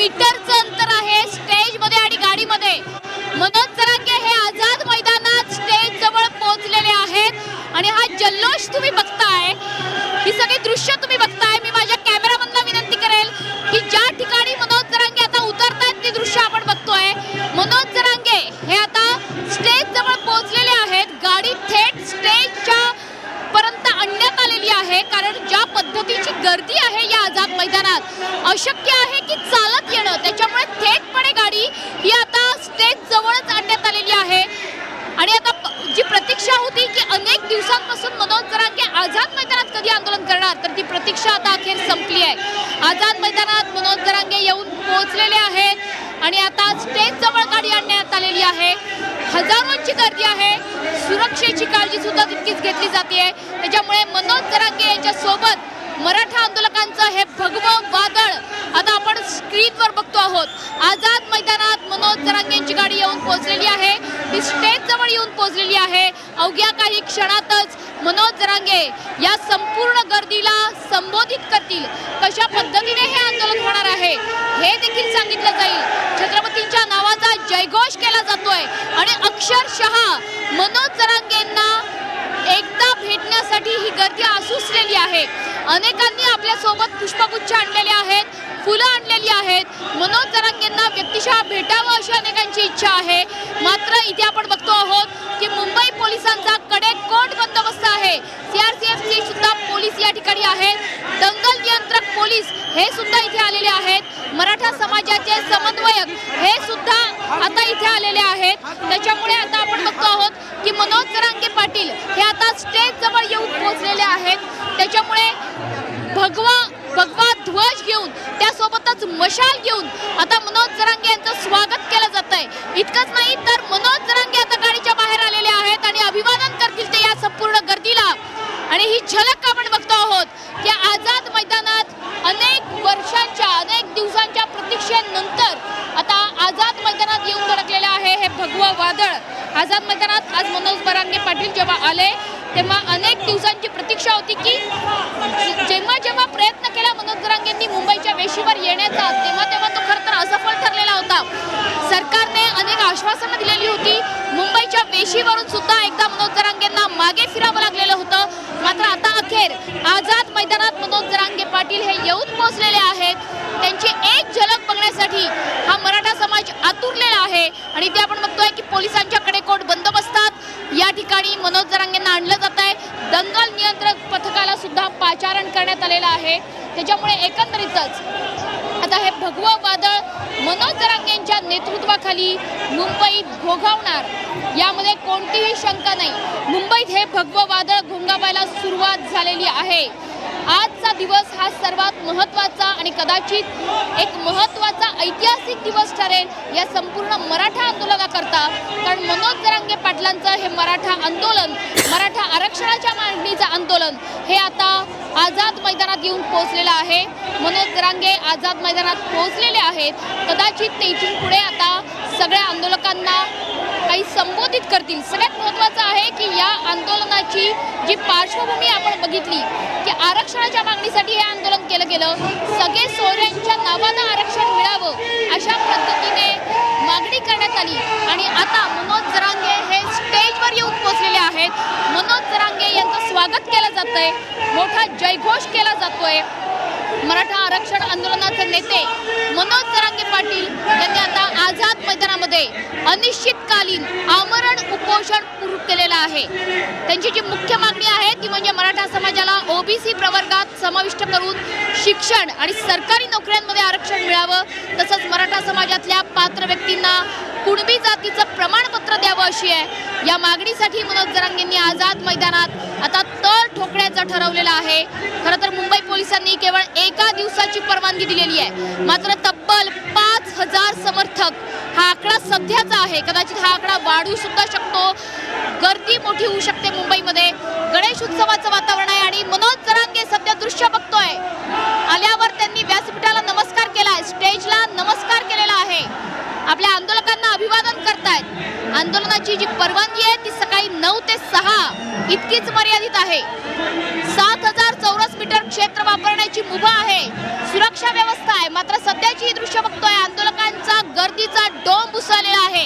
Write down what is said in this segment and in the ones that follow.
मीटरचं अंतर आहे स्टेज मध्ये आणि गाडीमध्ये। मनोज जरांगे हे आझाद मैदानात स्टेज जवळ पोहोचलेले आहेत आणि हा जल्लोष तुम्ही बघताय, ही सगळी दृश्य तुम्ही बघताय। मी माझ्या कॅमेरामॅनला विनंती करेल की ज्या ठिकाणी मनोज जरांगे आता उतरतायत ती दृश्य आपण बघतोय। मनोज जरांगे हे आता स्टेज जवळ पोहोचलेले आहेत। गाडी थेट स्टेजच्या पर्यंत आणण्यात आलेली आहे, कारण ज्या पद्धतीची गर्दी आहे या आझाद मैदानात अशक्य आहे की चालत येणं, त्याच्यामुळे थेटपणे गाडी ही आता स्टेज जवळच आणण्यात आलेली आहे। आणि आता जी प्रतीक्षा होती की अनेक दिवसांपासून मनोज जरांगे आझाद मैदानात कधी आंदोलन करणार, तर ती प्रतीक्षा आता अखेर संपली आहे। आझाद मैदानात मनोज जरांगे येऊन पोहोचलेले आहेत आणि आता स्टेज जवळ गाडी आणण्यात आलेली आहे। हजारोंची गर्दी आहे, सुरक्षेची काळजी सुद्धा तितकीच घेतली जाते। त्याच्यामुळे मनोज जरांगे यांच्या सोबत मराठा आंदोलकांचं हे भगवं वादळ आता आपण स्क्रीनवर बघतो आहोत। आझाद मैदानात मनोज जरांगे यांची गाडी येऊन पोहोचलेली आहे, ती स्टेज जवळ येऊन पोहोचलेली आहे। अवघ्या काही क्षणातच मनोज जरांगे या संपूर्ण गर्दीला संबोधित करतील। कशा पद्धतीने हे आंदोलन होणार आहे हे देखील सांगितलं जाईल। छत्रपतींच्या नावाचा जयघोष केला जातोय आणि अक्षरशः मनोज जरांगेंना एकदा भेटण्यासाठी ही गर्दी आसुसलेली आहे। अनेकांनी आपल्या सोबत पुष्पगुच्छ आणलेले आहेत, फुलं आणलेली आहेत। मनोज जरांगेंना व्यक्तिशः भेटावं अशी अनेकांची इच्छा आहे। मात्र इथे आपण बघतो आहोत की मुंबई पोलिसांचा कडेकोट बंदोबस्त आहे। सीआरपीएफचे सुद्धा पोलीस या ठिकाणी आहेत, दंगल नियंत्रक पोलीस हे सुद्धा इथे आलेले आहेत, मराठा समाजाचे समन्वयक हे सुद्धा आता इथे आलेले आहेत। त्याच्यामुळे आता आपण बघतो आहोत की मनोज जरांगे पाटील हे आता स्टेज जवळ येऊन पोहोचलेले आहेत। त्याच्यामुळे भगवा ध्वज घेऊन त्यासोबतच मशाल घेऊन आता मनोज जरांगे यांचं स्वागत केलं जात आहे। इतकंच नाही तर मनोज जरांगे आता गाडीच्या बाहेर आलेले आहेत आणि अभिवादन करतील ते या संपूर्ण गर्दीला। आणि ही झलक आपण बघतो आहोत की आझाद मैदानात अनेक वर्षांच्या अनेक दिवसांच्या प्रतीक्षेनंतर आता आझाद मैदानात येऊन धडकलेले आहे हे भगवं वादळ। आझाद मैदानात आज मनोज जरांगे पाटील जेव्हा आले तेव्हा अनेक दिवसांची प्रतीक्षा होती की जेव्हा प्रयत्न केला मनोज जरांगेंनी मुंबईच्या वेशीवर येण्याचा तेव्हा तो खरं तर असफल ठरलेला होता। सरकारने अनेक आश्वासनं दिलेली होती, मुंबईच्या वेशीवरून सुद्धा एकदा मनोज जरांगेंना मागे फिरावं लागलेलं होतं। मात्र आता अखेर आझाद मैदानात मनोज जरांगे पाटील हे येऊन पोहोचलेले आहेत। त्यांची एक झलक बघण्यासाठी हा मराठा समाज आतुरलेला आहे आणि ते आपण बघतोय की पोलिसांच्या कडेकोट बंदोबस्तात या ठिकाणी मनोज जरांगेंना आणलं जात आहे। दंगल नियंत्रक पथकाला सुद्धा पाचारण करण्यात आलेलं आहे। त्याच्यामुळे एकंदरीतच आता हे भगवं वादळ मनोज जरांगेंच्या नेतृत्वाखाली मुंबईत घोघावणार यामध्ये कोणतीही शंका नाही। मुंबईत हे भगवं वादळ घोंगावायला सुरुवात झालेली आहे। आजचा दिवस हा सर्वात महत्त्वाचा आणि कदाचित एक महत्त्वाचा ऐतिहासिक दिवस ठरेल या संपूर्ण मराठा आंदोलनाकरता, कारण मनोज जरांगे पाटलांचं हे मराठा आंदोलन, मराठा आरक्षणाच्या मागणीचं आंदोलन हे आता आझाद मैदानात येऊन पोहोचलेलं आहे। मनोज जरांगे आझाद मैदानात पोहोचलेले आहेत। कदाचित ते इथून पुढे आता सगळ्या आंदोलकांना काही संबोधित करतील। सगळ्यात महत्त्वाचं आहे की या आंदोलनाची जी पार्श्वभूमी आपण बघितली की आरक्षणाच्या मागणीसाठी हे आंदोलन केलं गेलं, सगळे सोयऱ्यांच्या नावानं आरक्षण मिळावं अशा पद्धतीने मागणी करण्यात आली आणि आता मनोज जरांगे हे स्टेजवर येऊन पोहोचलेले आहेत। मनोज जरांगे यांचं स्वागत केलं जातंय, मोठा जयघोष केला जातोय। मराठा आरक्षण आंदोलनाचे नेते मनोज जरांगे पाटील यांनी आता आझाद मैदानामध्ये अनिश्चितकालीन आमरण उपोषण सुरू केलेलं आहे। त्यांची जी मुख्य मागणी आहे ती म्हणजे मराठा समाजाला ओबीसी प्रवर्गात समाविष्ट करून शिक्षण आणि सरकारी नोकऱ्यांमध्ये आरक्षण मिळावं, तसंच मराठा समाजातल्या पात्र व्यक्तींना कुणबी जातीचं प्रमाणपत्र द्यावं अशी आहे। या मागणीसाठी मनोज जरांगेंनी आझाद मैदानात आता तळ ठोकण्याचं ठरवलेलं आहे। खरं तर मुंबई पोलिसांनी केवळ एका दिवसाची परवानगी दिलेली आहे, मात्र तब्बल 5000 समर्थक हा आकडा सध्याचा आहे। कदाचित हा आकडा वाढू सुद्धा शकतो, गर्दी मोठी होऊ शकते मुंबईमध्ये। गणेश उत्सवाचं वातावरण आहे आणि मनोज जरांगे सध्या दृश्य बघतोय, आल्यावर त्यांनी व्यासपीठाला नमस्कार केलाय, स्टेजला नमस्कार केलेला आहे, आपल्या आंदोलकांना अभिवादन करतायत। आंदोलनाची जी परवानगी आहे ती सकाळी 9 ते 6 इतकीच मर्यादित आहे। 7000 चौरस मीटर क्षेत्र वापरण्याची मुभा आहे। सुरक्षा सुरक्षा व्यवस्था आहे, मात्र सध्याची ही दृश्य बघतोय आंदोलकांचा गर्दीचा डोंब उसळलेला आहे.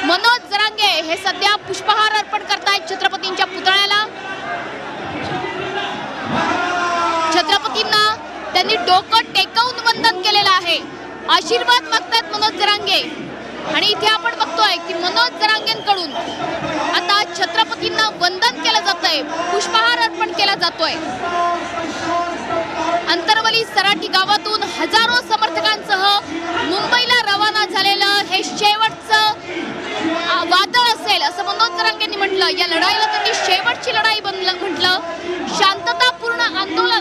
मनोज जरांगे हे सध्या पुष्पहार अर्पण करतायत छत्रपतींच्या पुतळ्याला. छत्रपतींना त्यांनी डोकं टेकवून वंदन केलेलं आहे, आशीर्वाद मागतायत मनोज जरांगे. आणि इथे आपण बघतोय की मनोज जरांगेंकडून आता छत्रपतींना वंदन केलं जातंय, पुष्पहार अर्पण केला जातोय. अंतरवली सराठी गावातून हजारो समर्थकांसह मुंबईला रवाना झालेलं हे शेवटचं वादळ असेल असं मनोज जरांगेंनी म्हटलं. या लढाईला त्यांनी शेवटची लढाई म्हटलं. शांततापूर्ण आंदोलन